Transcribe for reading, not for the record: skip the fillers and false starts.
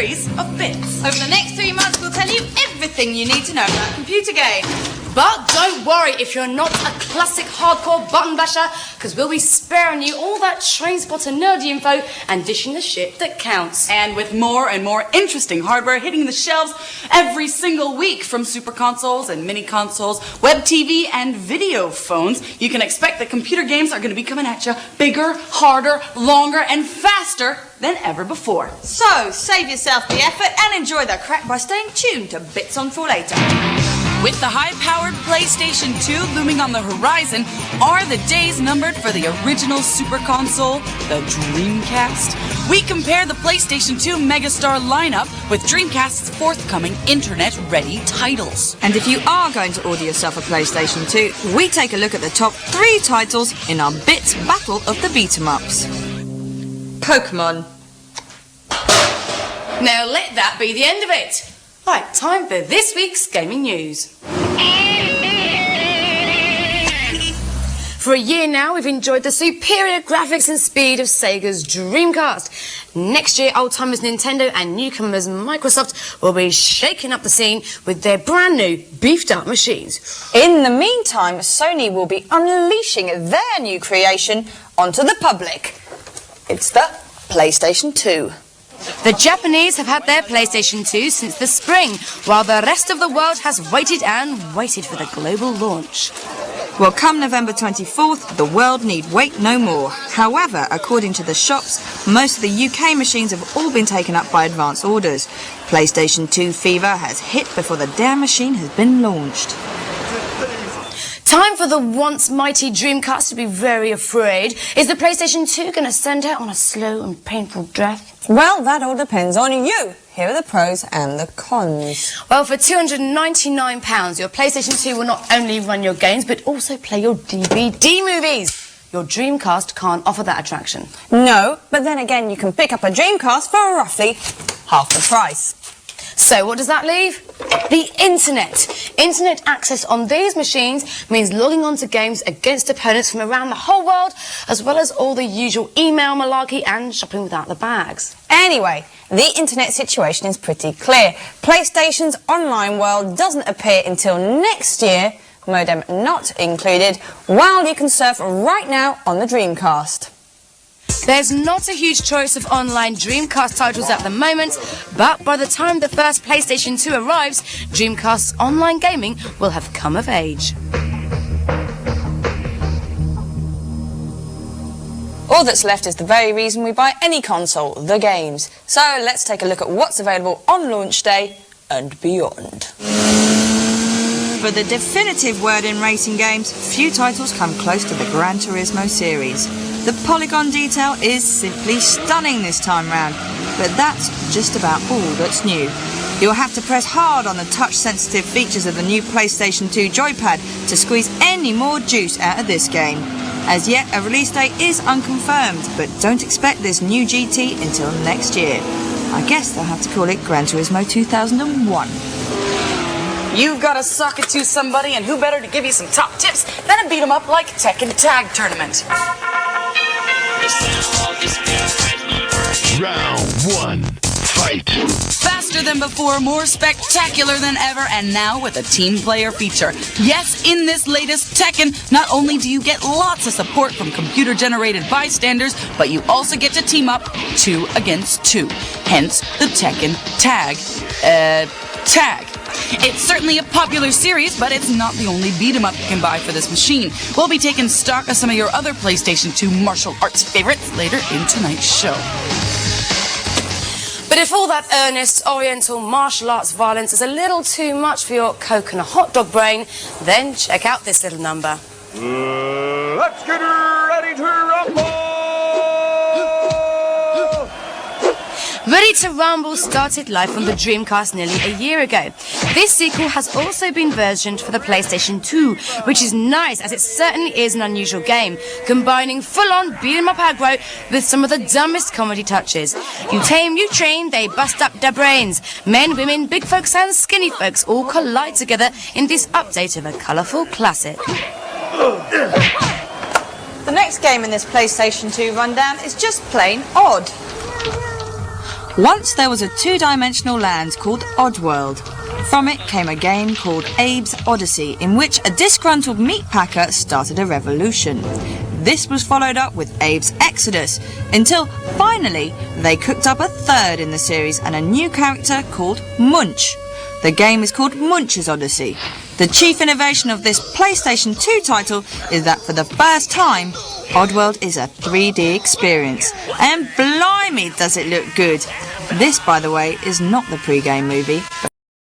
series of bits. Over the next 3 months, we'll tell you everything you need to know about computer games. But don't worry if you're not a classic hardcore button basher, because we'll be sparing you all that train spotter nerdy info and dishing the shit that counts. And with more and more interesting hardware hitting the shelves every single week, from super consoles and mini consoles, web TV and video phones, you can expect that computer games are going to be coming at you bigger, harder, longer and faster than ever before. So, save yourself the effort and enjoy the crack by staying tuned to Bits on 4Later. With the high-powered PlayStation 2 looming on the horizon, are the days numbered for the original Super Console, the Dreamcast? We compare the PlayStation 2 megastar lineup with Dreamcast's forthcoming internet-ready titles. And if you are going to order yourself a PlayStation 2, we take a look at the top 3 titles in our Bits Battle of the Beat-em-Ups. Pokemon. Now let that be the end of it. Right, time for this week's gaming news. For a year now, we've enjoyed the superior graphics and speed of Sega's Dreamcast. Next year, old-timers Nintendo and newcomers Microsoft will be shaking up the scene with their brand new, beefed-up machines. In the meantime, Sony will be unleashing their new creation onto the public. It's the PlayStation 2. The Japanese have had their PlayStation 2 since the spring, while the rest of the world has waited and waited for the global launch. Well, come November 24th, the world need wait no more. However, according to the shops, most of the UK machines have all been taken up by advance orders. PlayStation 2 fever has hit before the damn machine has been launched. Time for the once mighty Dreamcast to be very afraid. Is the PlayStation 2 going to send out on a slow and painful death? Well, that all depends on you. Here are the pros and the cons. Well, for £299, your PlayStation 2 will not only run your games, but also play your DVD movies. Your Dreamcast can't offer that attraction. No, but then again, you can pick up a Dreamcast for roughly half the price. So what does that leave? The internet. Internet access on these machines means logging on to games against opponents from around the whole world, as well as all the usual email malarkey and shopping without the bags. Anyway, the internet situation is pretty clear. PlayStation's online world doesn't appear until next year, modem not included, while you can surf right now on the Dreamcast. There's not a huge choice of online Dreamcast titles at the moment, but by the time the first PlayStation 2 arrives, Dreamcast's online gaming will have come of age. All that's left is the very reason we buy any console, the games. So let's take a look at what's available on launch day and beyond. For the definitive word in racing games, few titles come close to the Gran Turismo series. The polygon detail is simply stunning this time round, but that's just about all that's new. You'll have to press hard on the touch-sensitive features of the new PlayStation 2 joypad to squeeze any more juice out of this game. As yet, a release date is unconfirmed, but don't expect this new GT until next year. I guess they'll have to call it Gran Turismo 2001. You've got to suck it to somebody, and who better to give you some top tips than a beat-em-up like Tekken Tag Tournament. Round 1, fight. Faster than before, more spectacular than ever, and now with a team player feature. Yes, in this latest Tekken, not only do you get lots of support from computer-generated bystanders, but you also get to team up 2 against 2. Hence, the Tekken Tag. Tag. It's certainly a popular series, but it's not the only beat-em-up you can buy for this machine. We'll be taking stock of some of your other PlayStation 2 martial arts favorites later in tonight's show. But if all that earnest oriental martial arts violence is a little too much for your Coke and a hot dog brain, then check out this little number. Let's get ready to rumble! Ready to Rumble started life on the Dreamcast nearly a year ago. This sequel has also been versioned for the PlayStation 2, which is nice as it certainly is an unusual game, combining full-on beat-em-up aggro with some of the dumbest comedy touches. You tame, you train, they bust up their brains. Men, women, big folks and skinny folks all collide together in this update of a colourful classic. The next game in this PlayStation 2 rundown is just plain odd. Once there was a two-dimensional land called Oddworld. From it came a game called Abe's Odyssey, in which a disgruntled meat packer started a revolution. This was followed up with Abe's Exodus, until finally they cooked up a third in the series and a new character called Munch. The game is called Munch's Odyssey. The chief innovation of this PlayStation 2 title is that for the first time, Oddworld is a 3D experience. And blimey does it look good. This, by the way, is not the pre-game movie.